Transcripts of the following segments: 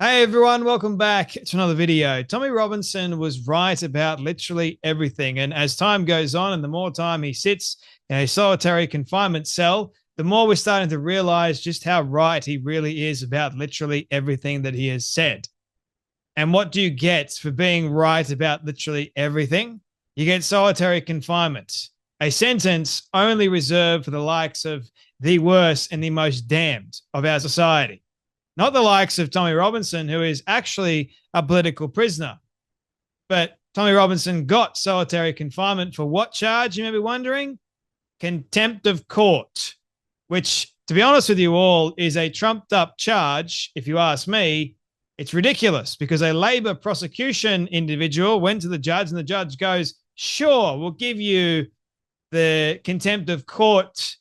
Hey everyone, welcome back to another video. Tommy Robinson was right about literally everything. And as time goes on and the more time he sits in a solitary confinement cell, the more we're starting to realize just how right he really is about literally everything that he has said. And what do you get for being right about literally everything? You get solitary confinement, a sentence only reserved for the likes of the worst and the most damned of our society. Not the likes of Tommy Robinson, who is actually a political prisoner. But Tommy Robinson got solitary confinement for what charge, you may be wondering? Contempt of court, which, to be honest with you all, is a trumped up charge, if you ask me. It's ridiculous because a Labor prosecution individual went to the judge and the judge goes, sure, we'll give you the contempt of court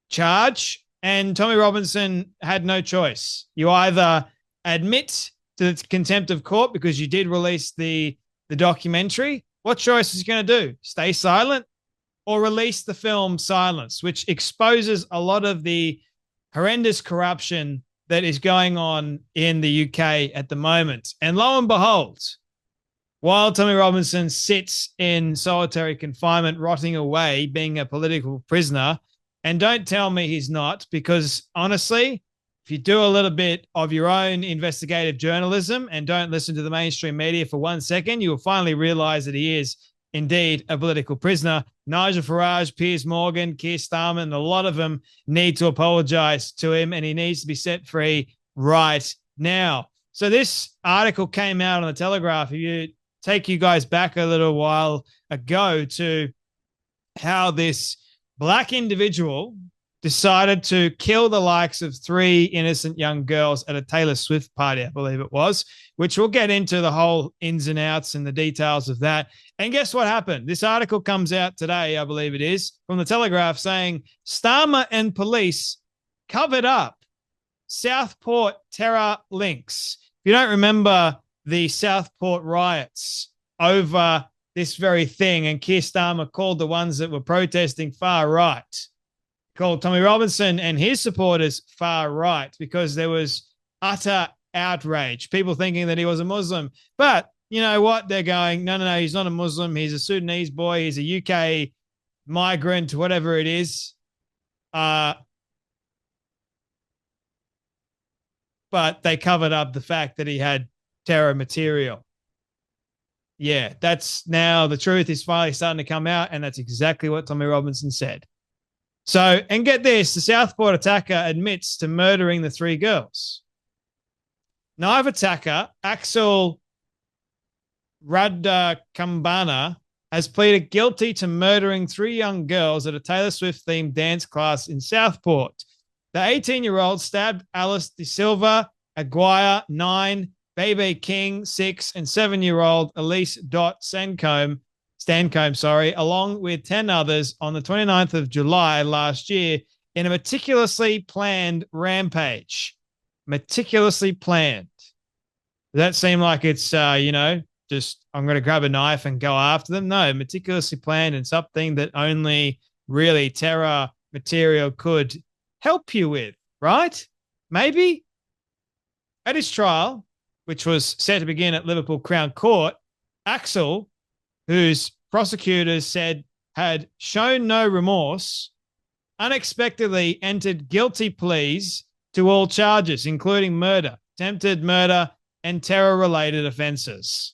charge. And Tommy Robinson had no choice. You either admit to the contempt of court because you did release the documentary. What choice was he going to do? Stay silent or release the film Silence, which exposes a lot of the horrendous corruption that is going on in the UK at the moment. And lo and behold, while Tommy Robinson sits in solitary confinement, rotting away, being a political prisoner, and don't tell me he's not, because honestly, if you do a little bit of your own investigative journalism and don't listen to the mainstream media for 1 second, you will finally realize that he is indeed a political prisoner. Nigel Farage, Piers Morgan, Keir Starmer, and a lot of them need to apologize to him, and he needs to be set free right now. So this article came out on the Telegraph. If you take you guys back a little while ago to how this black individual decided to kill the likes of 3 innocent young girls at a Taylor Swift party, I believe it was, which we'll get into the whole ins and outs and the details of that. And guess what happened? This article comes out today, I believe it is, from the Telegraph saying Starmer and police covered up Southport terror links. If you don't remember the Southport riots over this very thing, and Keir Starmer called the ones that were protesting far right, called Tommy Robinson and his supporters far right because there was utter outrage, people thinking that he was a Muslim. But you know what? They're going, no, he's not a Muslim. He's a Sudanese boy. He's a UK migrant, whatever it is. But they covered up the fact that he had terror material. Yeah, that's now the truth is finally starting to come out, and that's exactly what Tommy Robinson said. So, and get this, the Southport attacker admits to murdering the 3 girls. Knife attacker Axel Radakambana has pleaded guilty to murdering 3 young girls at a Taylor Swift-themed dance class in Southport. The 18-year-old stabbed Alice De Silva Aguirre, 9, Bebe King, 6, and 7-year-old Elise Stancombe, along with 10 others on the 29th of July last year in a meticulously planned rampage. Meticulously planned. Does that seem like it's, just I'm going to grab a knife and go after them? No, meticulously planned and something that only really terror material could help you with, right? Maybe? At his trial, which was set to begin at Liverpool Crown Court, Axel, whose prosecutors said had shown no remorse, unexpectedly entered guilty pleas to all charges, including murder, attempted murder, and terror-related offences.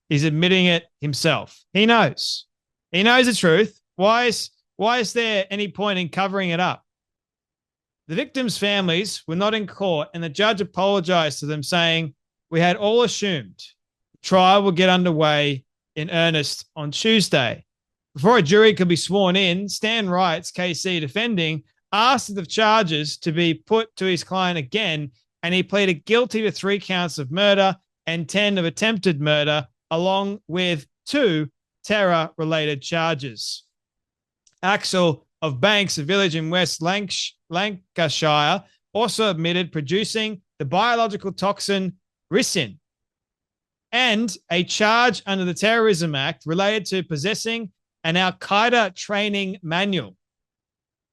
He's admitting it himself. He knows. He knows the truth. Why is there any point in covering it up? The victims' families were not in court, and the judge apologized to them, saying, "We had all assumed the trial would get underway in earnest on Tuesday." Before a jury could be sworn in, Stan Wright's KC defending asked the charges to be put to his client again, and he pleaded guilty to 3 counts of murder and 10 of attempted murder, along with 2 terror-related charges. Axel of Banks, a village in West Lancashire, also admitted producing the biological toxin ricin and a charge under the Terrorism Act related to possessing an Al-Qaeda training manual,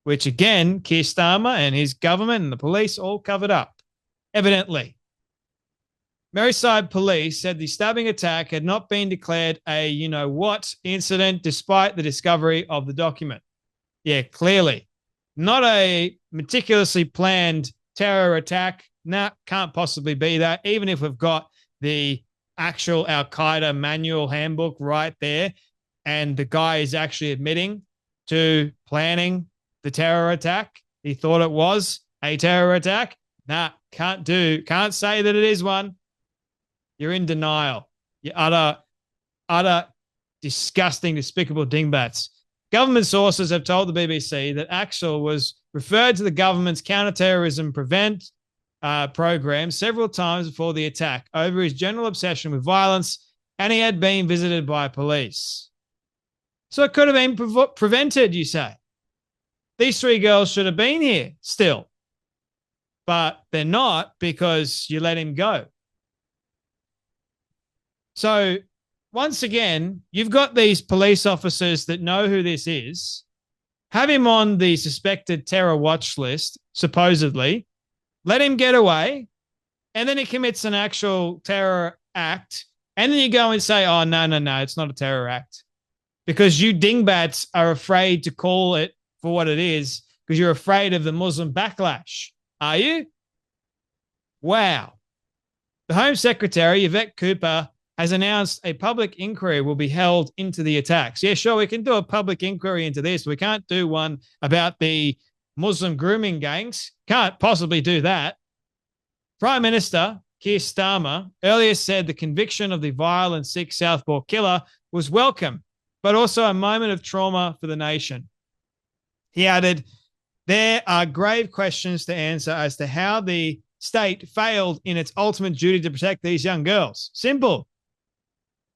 which again, Keir Starmer and his government and the police all covered up, evidently. Merseyside police said the stabbing attack had not been declared a you know what incident despite the discovery of the document. Yeah, clearly. Not a meticulously planned terror attack. Nah, can't possibly be that. Even if we've got the actual Al Qaeda manual handbook right there, and the guy is actually admitting to planning the terror attack, he thought it was a terror attack. Nah, can't say that it is one. You're in denial. You utter disgusting, despicable dingbats. Government sources have told the BBC that Axel was referred to the government's counterterrorism prevent program several times before the attack over his general obsession with violence, and he had been visited by police. So it could have been prevented, you say. These three girls should have been here still, but they're not because you let him go. So once again, you've got these police officers that know who this is, have him on the suspected terror watch list, supposedly, let him get away, and then he commits an actual terror act, and then you go and say, oh, no, it's not a terror act. Because you dingbats are afraid to call it for what it is because you're afraid of the Muslim backlash. Are you? Wow. The Home Secretary, Yvette Cooper, has announced a public inquiry will be held into the attacks. Yeah, sure, we can do a public inquiry into this. We can't do one about the Muslim grooming gangs. Can't possibly do that. Prime Minister Keir Starmer earlier said the conviction of the violent Sikh Southport killer was welcome, but also a moment of trauma for the nation. He added, there are grave questions to answer as to how the state failed in its ultimate duty to protect these young girls. Simple.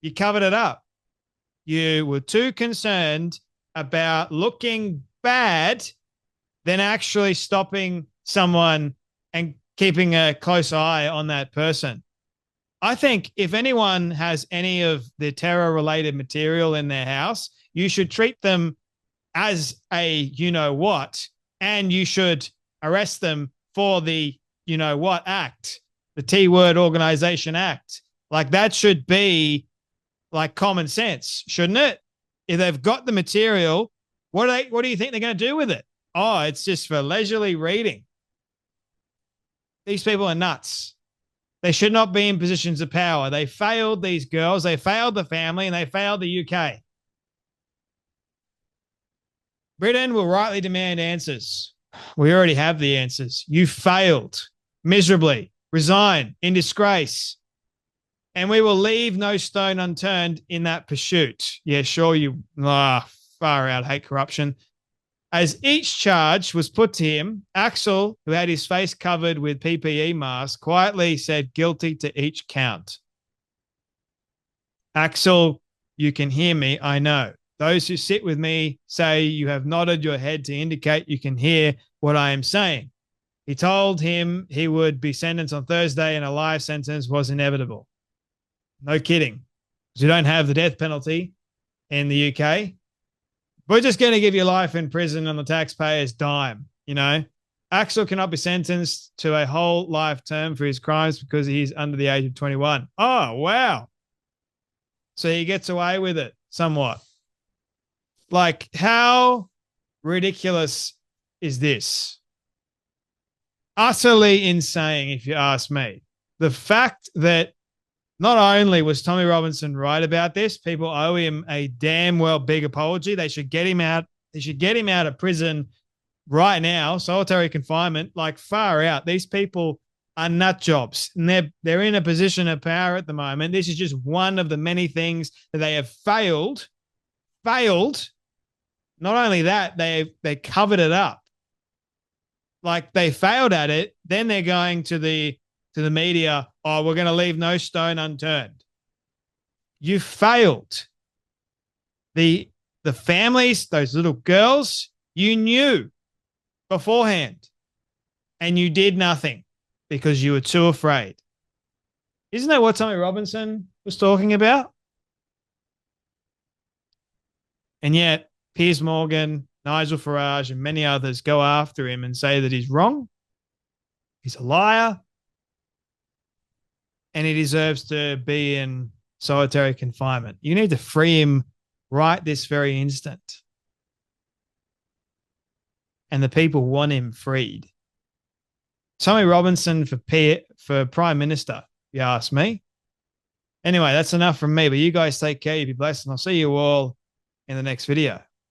You covered it up. You were too concerned about looking bad than actually stopping someone and keeping a close eye on that person. I think if anyone has any of the terror-related material in their house, you should treat them as a you-know-what, and you should arrest them for the you-know-what act, the T-word organization act. Like, that should be like common sense, shouldn't it? If they've got the material, what do you think they're going to do with it? Oh, it's just for leisurely reading. These people are nuts. They should not be in positions of power. They failed these girls, they failed the family, and they failed the UK. Britain will rightly demand answers. We already have the answers. You failed miserably. Resign in disgrace. And we will leave no stone unturned in that pursuit. Yeah, sure, you far out hate corruption. As each charge was put to him, Axel, who had his face covered with PPE masks, quietly said guilty to each count. Axel, you can hear me, I know. Those who sit with me say you have nodded your head to indicate you can hear what I am saying. He told him he would be sentenced on Thursday and a life sentence was inevitable. No kidding. Because we don't have the death penalty in the UK. We're just going to give you life in prison on the taxpayer's dime, Axel cannot be sentenced to a whole life term for his crimes because he's under the age of 21. Oh, wow. So he gets away with it somewhat. Like, how ridiculous is this? Utterly insane, if you ask me. The fact that not only was Tommy Robinson right about this, people owe him a damn well big apology. They should get him out. They should get him out of prison right now, solitary confinement, like far out. These people are nut jobs, and they're in a position of power at the moment. This is just one of the many things that they have failed. Not only that, they covered it up. Like, they failed at it. Then they're going to the media, oh, we're going to leave no stone unturned. You failed. The families, those little girls, you knew beforehand, and you did nothing because you were too afraid. Isn't that what Tommy Robinson was talking about? And yet, Piers Morgan, Nigel Farage, and many others go after him and say that he's wrong. He's a liar. and he deserves to be in solitary confinement. You need to free him right this very instant. And the people want him freed. Tommy Robinson for Prime Minister, if you ask me. Anyway, that's enough from me, but you guys take care. You be blessed, and I'll see you all in the next video.